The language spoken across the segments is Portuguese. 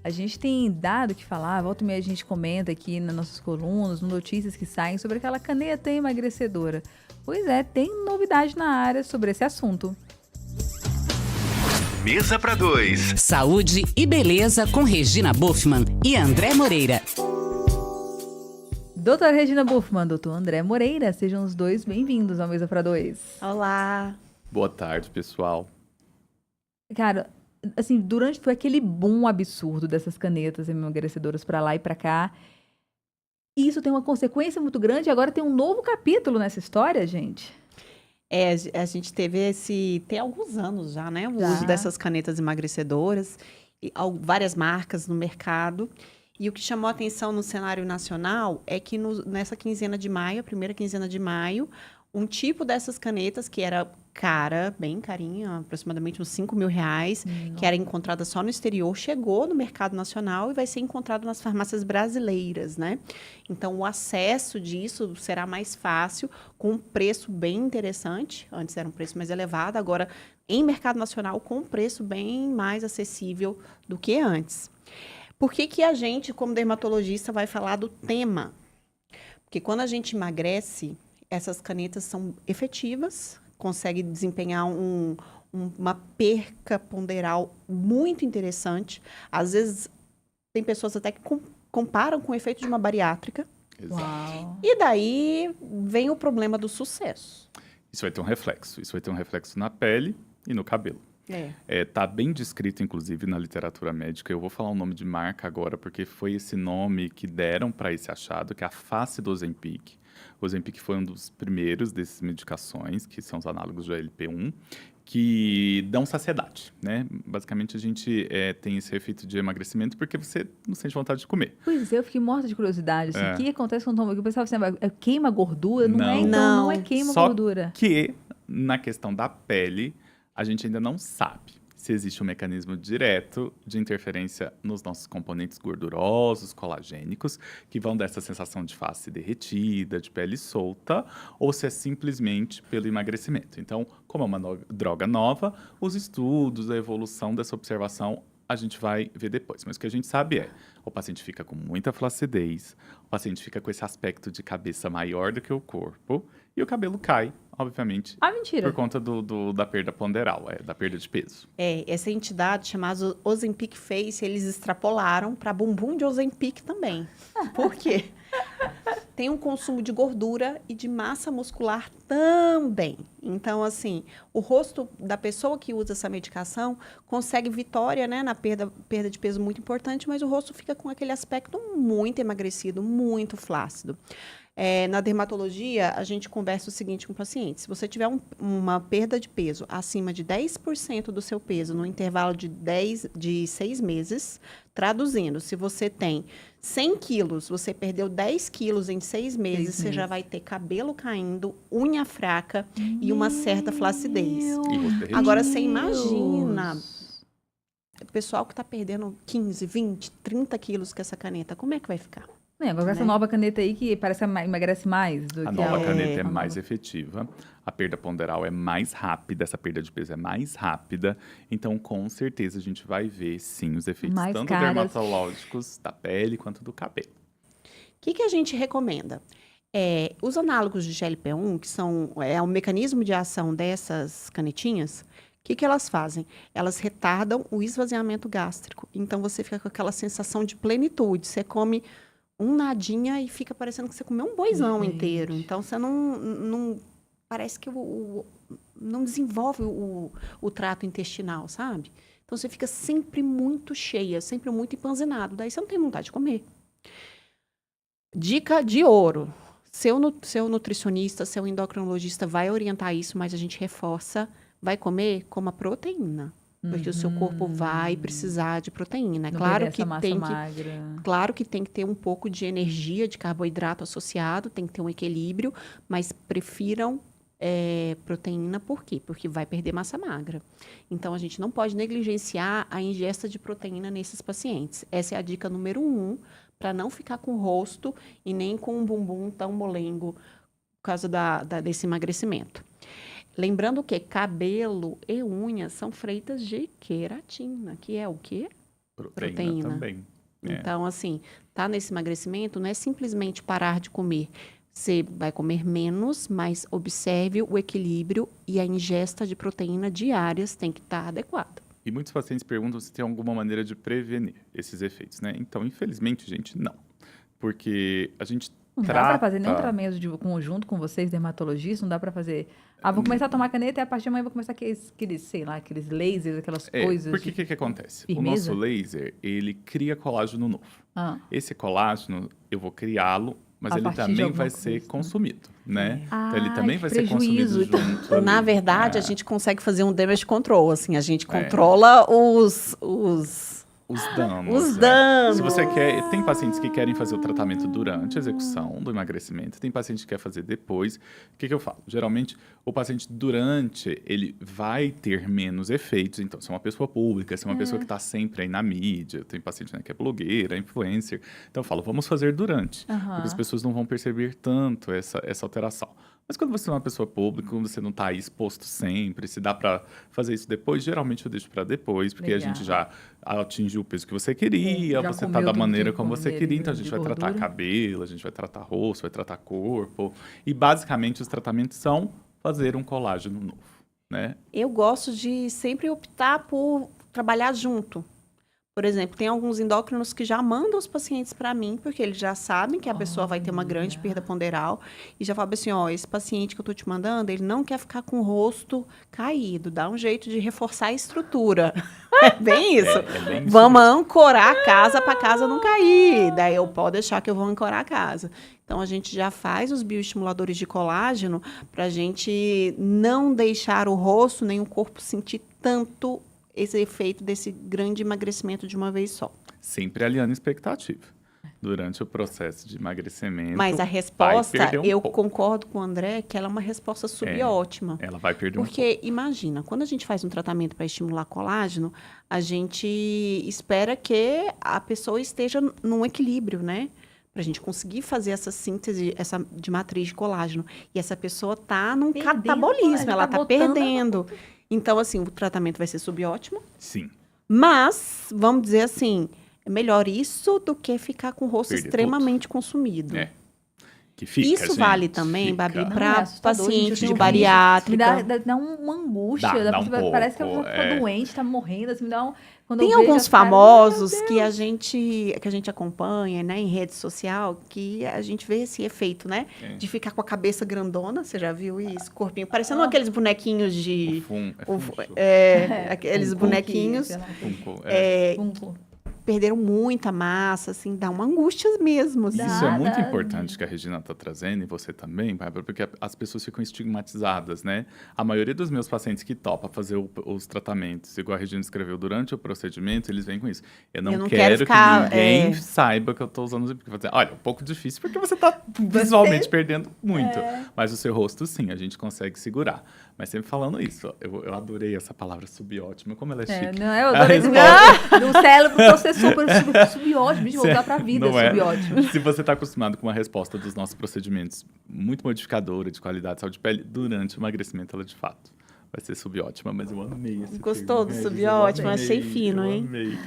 A gente tem dado que falar, volta e meia a gente comenta aqui nas nossas colunas, notícias que saem sobre aquela caneta emagrecedora. Pois é, tem novidade na área sobre esse assunto. Mesa para dois. Saúde e beleza com Regina Buffman e André Moreira. Doutora Regina Buffman, doutor André Moreira, sejam os dois bem-vindos ao Mesa para Dois. Olá! Boa tarde, pessoal. Cara, assim, foi aquele boom absurdo dessas canetas emagrecedoras para lá e para cá. E isso tem uma consequência muito grande. Agora tem um novo capítulo nessa história, gente. A gente tem alguns anos já, né? O Já. uso dessas canetas emagrecedoras, e várias marcas no mercado. E o que chamou a atenção no cenário nacional é que nessa quinzena de maio, a primeira quinzena de maio, um tipo dessas canetas que era cara, bem carinha, aproximadamente uns R$5.000, que era encontrada só no exterior, chegou no mercado nacional e vai ser encontrado nas farmácias brasileiras, né? Então, o acesso disso será mais fácil, com um preço bem interessante. Antes era um preço mais elevado, agora em mercado nacional com um preço bem mais acessível do que antes. Por que a gente, como dermatologista, vai falar do tema? Porque quando a gente emagrece, essas canetas são efetivas, consegue desempenhar uma perca ponderal muito interessante. Às vezes, tem pessoas até que comparam com o efeito de uma bariátrica. Exato. Uau. E daí vem o problema do sucesso. Isso vai ter um reflexo. Isso vai ter um reflexo na pele e no cabelo. Tá bem descrito, inclusive, na literatura médica. Eu vou falar o nome de marca agora, porque foi esse nome que deram para esse achado, que é a face do Ozempic. O Ozempic foi um dos primeiros dessas medicações, que são os análogos do GLP-1, que dão saciedade, né? Basicamente, a gente tem esse efeito de emagrecimento porque você não sente vontade de comer. Pois é, eu fiquei morta de curiosidade. Assim, o que acontece quando toma? Eu pensava assim, queima gordura? Não é, então não é queima Só gordura. que, na questão da pele, a gente ainda não sabe se existe um mecanismo direto de interferência nos nossos componentes gordurosos, colagênicos, que vão dar essa sensação de face derretida, de pele solta, ou se é simplesmente pelo emagrecimento. Então, como é uma droga nova, os estudos, a evolução dessa observação, a gente vai ver depois. Mas o que a gente sabe é, o paciente fica com muita flacidez, o paciente fica com esse aspecto de cabeça maior do que o corpo, e o cabelo cai, obviamente, Mentira. por conta da perda ponderal, da perda de peso. Essa entidade chamada Ozempic Face, eles extrapolaram para bumbum de Ozempic também. Por quê? Tem um consumo de gordura e de massa muscular também. Então, assim, o rosto da pessoa que usa essa medicação consegue vitória, né, na perda de peso muito importante, mas o rosto fica com aquele aspecto muito emagrecido, muito flácido. Na dermatologia, a gente conversa o seguinte com o paciente. Se você tiver uma perda de peso acima de 10% do seu peso no intervalo de 6 meses, traduzindo, se você tem 100 quilos, você perdeu 10 quilos em 6 meses, você já vai ter cabelo caindo, unha fraca e uma certa flacidez. E rosto derretido. Agora, você imagina o pessoal que está perdendo 15, 20, 30 quilos com essa caneta, como é que vai ficar? Agora essa nova caneta aí que parece que emagrece mais do A que nova a caneta é a mais nova. efetiva, a perda ponderal é mais rápida, essa perda de peso é mais rápida, então com certeza a gente vai ver, sim, os efeitos Mais tanto caras. dermatológicos da pele quanto do cabelo. O que a gente recomenda? Os análogos de GLP-1, que são o mecanismo de ação dessas canetinhas, o que elas fazem? Elas retardam o esvaziamento gástrico. Então, você fica com aquela sensação de plenitude. Você come um nadinha e fica parecendo que você comeu um boizão inteiro. Então, você não parece que não desenvolve o trato intestinal, sabe? Então, você fica sempre muito cheia, sempre muito empanzinado. Daí, você não tem vontade de comer. Dica de ouro. Seu nutricionista, seu endocrinologista vai orientar isso, mas a gente reforça. Vai comer? Coma proteína. Porque o seu corpo vai precisar de proteína. Não Claro perder que essa massa tem magra. Claro que tem que ter um pouco de energia, de carboidrato associado, tem que ter um equilíbrio, mas prefiram proteína, por quê? Porque vai perder massa magra. Então, a gente não pode negligenciar a ingesta de proteína nesses pacientes. Essa é a dica número 1, para não ficar com o rosto e nem com um bumbum tão molengo por causa desse emagrecimento. Lembrando que cabelo e unhas são feitas de queratina, que é o quê? Proteína também. Então, assim, tá nesse emagrecimento, não é simplesmente parar de comer. Você vai comer menos, mas observe o equilíbrio e a ingesta de proteína diárias tem que estar adequada. E muitos pacientes perguntam se tem alguma maneira de prevenir esses efeitos, né? Então, infelizmente, gente, não. Porque a gente Não dá trata... pra fazer nenhum tratamento de conjunto com vocês, dermatologistas, não dá pra fazer. Ah, vou começar a tomar caneta e a partir de amanhã vou começar aqueles, sei lá, aqueles lasers, aquelas coisas. Porque o que acontece? firmeza? O nosso laser, ele cria colágeno novo. Ah. Esse colágeno, eu vou criá-lo, mas A ele partir de também alguma vai ser coisa, né? consumido, né? Então, ele Ai, também que vai ser consumido prejuízo. junto. Na ali. verdade, a gente consegue fazer um damage control, assim, a gente É. controla os Os danos. Os é. danos. Se você quer, tem pacientes que querem fazer o tratamento durante a execução do emagrecimento, tem paciente que quer fazer depois. O que eu falo? Geralmente, o paciente durante, ele vai ter menos efeitos. Então, se é uma pessoa pública, se é uma pessoa que está sempre aí na mídia, tem paciente, né, que é blogueira, influencer. Então, eu falo, vamos fazer durante. Porque as pessoas não vão perceber tanto essa alteração. Mas quando você é uma pessoa pública, quando você não está aí exposto sempre, se dá para fazer isso depois, geralmente eu deixo para depois, porque a gente já atingiu o peso que você queria, Já você está comeu da tudo maneira que como você comer queria, então a de gente vai tratar gordura. cabelo, a gente vai tratar rosto, vai tratar corpo. E basicamente os tratamentos são fazer um colágeno novo, né? Eu gosto de sempre optar por trabalhar junto. Por exemplo, tem alguns endócrinos que já mandam os pacientes para mim, porque eles já sabem que a pessoa vai ter uma grande perda ponderal e já falam assim, ó, esse paciente que eu tô te mandando, ele não quer ficar com o rosto caído, dá um jeito de reforçar a estrutura. É bem isso. É bem isso Vamos mesmo. ancorar a casa para a casa não cair. Daí eu posso deixar que eu vou ancorar a casa. Então, a gente já faz os bioestimuladores de colágeno para a gente não deixar o rosto nem o corpo sentir tanto esse efeito desse grande emagrecimento de uma vez só. Sempre alinhando expectativa. Durante o processo de emagrecimento, Mas a vai resposta, perder um eu pouco. concordo com o André, que ela é uma resposta subótima. Ela vai perder um pouco. Porque, imagina, quando a gente faz um tratamento para estimular colágeno, a gente espera que a pessoa esteja num equilíbrio, né? Para a gente conseguir fazer essa síntese de matriz de colágeno. E essa pessoa está num Perdendo catabolismo, colágeno, ela tá está botando- perdendo. Então, assim, o tratamento vai ser subótimo, Sim. mas, vamos dizer assim, é melhor isso do que ficar com o rosto Perder extremamente consumido. É. Que fica, Isso gente, vale também, fica. Babi, Não, é para assustador, gente, pacientes eu de tenho bariátrica. Me dá uma angústia. Dá um Parece que a pouco, pessoa fica doente, tá morrendo, assim, me dá um... Quando Tem eu vejo alguns as caras, famosos meu que a gente acompanha, né, em rede social, que a gente vê esse efeito, né? É. De ficar com a cabeça grandona, você já viu isso? Corpinho, parecendo aqueles bonequinhos de... aqueles Funko. bonequinhos. Funko, Perderam muita massa, assim, dá uma angústia mesmo. Assim. Isso é muito Dá. importante que a Regina está trazendo, e você também, Bárbara, porque as pessoas ficam estigmatizadas, né? A maioria dos meus pacientes que topa fazer os tratamentos, igual a Regina escreveu durante o procedimento, eles vêm com isso. Eu não quero ficar, que ninguém saiba que eu estou usando o porque fazer. Olha, é um pouco difícil porque você está visualmente perdendo muito. Mas o seu rosto, sim, a gente consegue segurar. Mas sempre falando isso, ó, eu adorei essa palavra subótima, como ela é chique. Não, eu A adorei no cérebro, então você super subótimo, bicho, voltar pra vida, Não é? subótimo. Se você está acostumado com uma resposta dos nossos procedimentos muito modificadora de qualidade, saúde de pele, durante o emagrecimento, ela de fato vai ser subótima, mas eu amei esse Gostou termo. do subótimo? Eu Achei amei, fino, eu hein? amei.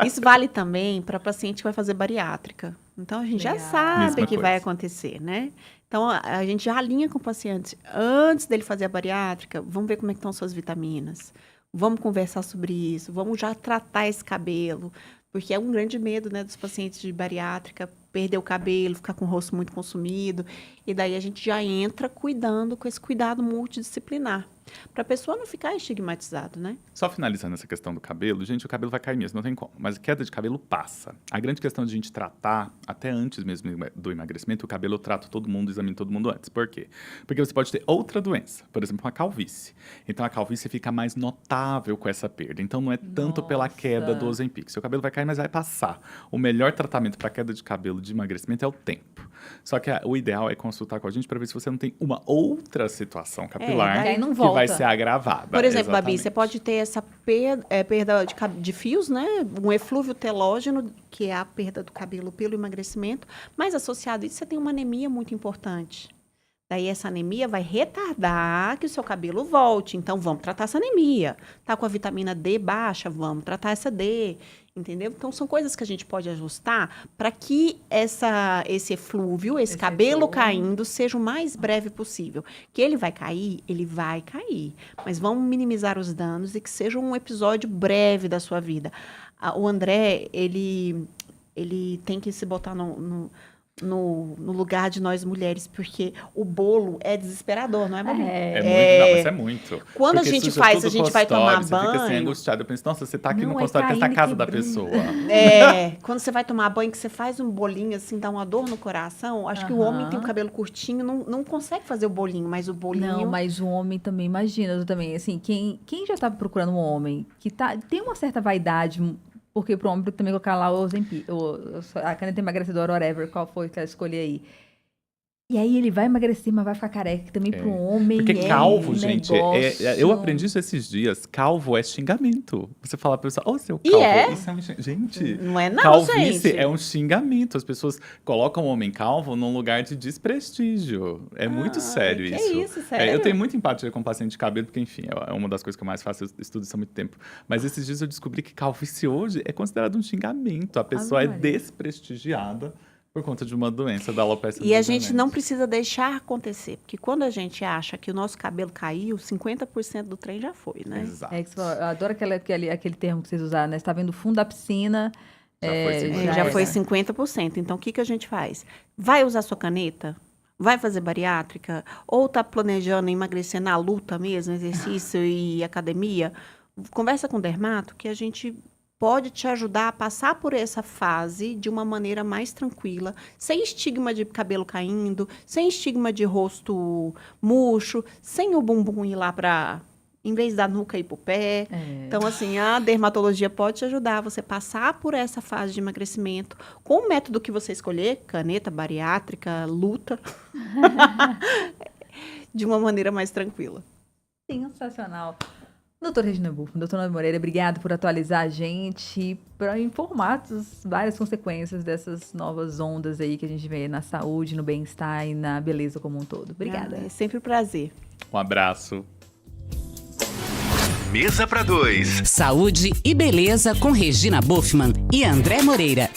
Isso vale também para paciente que vai fazer bariátrica. Então, a gente já Legal. sabe Mesma que vai coisa. acontecer, né? Então, a gente já alinha com o paciente. Antes dele fazer a bariátrica, vamos ver como é que estão suas vitaminas. Vamos conversar sobre isso. Vamos já tratar esse cabelo. Porque é um grande medo, né, dos pacientes de bariátrica, perder o cabelo, ficar com o rosto muito consumido. E daí a gente já entra cuidando com esse cuidado multidisciplinar. Para a pessoa não ficar estigmatizado, né? Só finalizando essa questão do cabelo, gente, o cabelo vai cair mesmo, não tem como. Mas queda de cabelo passa. A grande questão de a gente tratar, até antes mesmo do emagrecimento, o cabelo eu trato todo mundo, examino todo mundo antes. Por quê? Porque você pode ter outra doença, por exemplo, uma calvície. Então, a calvície fica mais notável com essa perda. Então, não é tanto pela queda do Ozempic. Seu cabelo vai cair, mas vai passar. O melhor tratamento para queda de cabelo de emagrecimento é o tempo. Só que o ideal é consultar com a gente para ver se você não tem uma outra situação capilar daí não que volta. vai ser agravada. Por exemplo, Babi, Exatamente. você pode ter essa perda de fios, né? Um eflúvio telógeno, que é a perda do cabelo pelo emagrecimento, mas associado a isso, você tem uma anemia muito importante. Daí essa anemia vai retardar que o seu cabelo volte. Então, vamos tratar essa anemia. Tá com a vitamina D baixa? Vamos tratar essa D. Entendeu? Então, são coisas que a gente pode ajustar para que esse eflúvio, esse cabelo caindo, seja o mais breve possível. Que ele vai cair. Mas vamos minimizar os danos e que seja um episódio breve da sua vida. O André, ele tem que se botar no lugar de nós mulheres, porque o bolo é desesperador, não é, Babi? Mas é muito. Quando Porque a gente suja faz, tudo a gente o vai tomar consultório, Você fica assim, banho. angustiado. Eu penso, nossa, você tá aqui Não, no é consultório, que é essa caindo, casa da quebrando. pessoa. Quando você vai tomar banho, que você faz um bolinho assim, dá uma dor no coração. Acho que o homem tem o cabelo curtinho, não consegue fazer o bolinho, mas o bolinho... Não, mas o homem também, imagina, eu também, assim, quem já tá procurando um homem que tem uma certa vaidade, porque pro homem também colocar lá a caneta emagrecedora, whatever, qual foi que ela escolheu aí. E aí ele vai emagrecer, mas vai ficar careca também pro homem. Porque calvo, gente, negócio. eu aprendi isso esses dias. Calvo é xingamento. Você fala pra pessoa, seu calvo. Isso é um gente, Não é não, calvície gente. é um xingamento. As pessoas colocam o homem calvo num lugar de desprestígio. É muito sério que isso. isso, sério? Eu tenho muita empatia com paciente de cabelo, porque, enfim, é uma das coisas que eu mais faço. Eu estudo isso há muito tempo. Mas esses dias eu descobri que calvície hoje é considerado um xingamento. A pessoa é desprestigiada por conta de uma doença da alopecia. E a gente não precisa deixar acontecer, porque quando a gente acha que o nosso cabelo caiu, 50% do trem já foi, né? Exato. Eu adoro aquele termo que vocês usaram, né? Você tá vendo o fundo da piscina. Já foi 50%. Então, o que a gente faz? Vai usar sua caneta? Vai fazer bariátrica? Ou tá planejando emagrecer na luta mesmo, exercício e academia? Conversa com o dermato, que a gente pode te ajudar a passar por essa fase de uma maneira mais tranquila, sem estigma de cabelo caindo, sem estigma de rosto murcho, sem o bumbum ir lá para, em vez da nuca ir pro pé. Então, assim, a dermatologia pode te ajudar a você passar por essa fase de emagrecimento com o método que você escolher, caneta, bariátrica, luta, de uma maneira mais tranquila. Sensacional. Doutora Regina Buffman, doutora Moreira, obrigada por atualizar a gente, para informar as várias consequências dessas novas ondas aí que a gente vê na saúde, no bem-estar e na beleza como um todo. Obrigada. É sempre um prazer. Um abraço. Mesa para dois. Saúde e beleza com Regina Buffman e André Moreira.